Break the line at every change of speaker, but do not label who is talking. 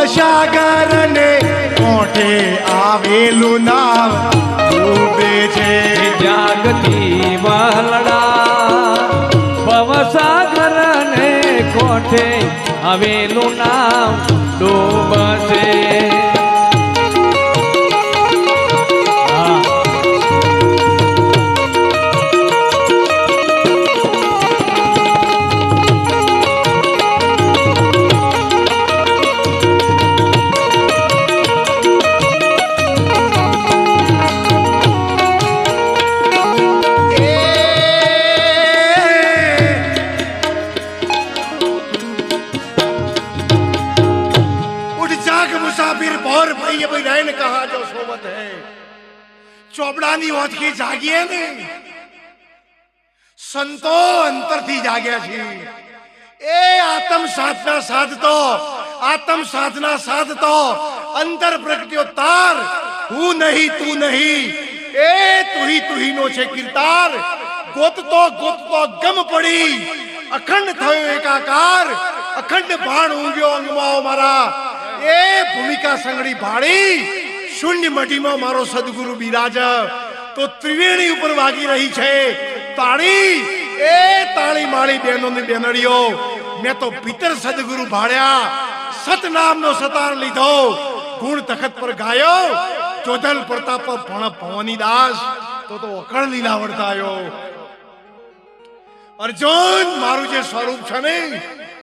ભવસાગર ને કોઠે આવેલું નામ ડૂબે છે
જાગતી વહલડા ભવસાગર ને કોઠે આવેલું નામ ડૂબશે
कहा जो सोबत है ચોપડાની ઓછકી જાગીએ ને સંતો અંતરથી જાગ્યા છે એ આત્મ સાધના સાધતો અંતર પ્રગટ્યો તાર હું નહીં તું નહીં એ તુહી નો છે કીર્તાર ગોતતો ગમ પડી અખંડ થયો એકાકાર અખંડ ભાણ ઊંઘ્યો અંગમાં મારા એ ભૂમિકા સંગડી ભાડી શૂન્ય મઢીમાં મારો સદગુરુ બિરાજ તો ત્રિવેણી ઉપર વાગી રહી છે તાળી એ તાળી માળી બહેનોની બેનડીઓ મેં તો પિતર સદગુરુ ભાડ્યા સતનામનો સતાર લીધો ગુણ તખત પર ગાયો ચોધલ પ્રતાપ ભણ ભવાની દાસ તો અકળ લીલા વળતાયો અર્જુન મારું જે સ્વરૂપ છે ને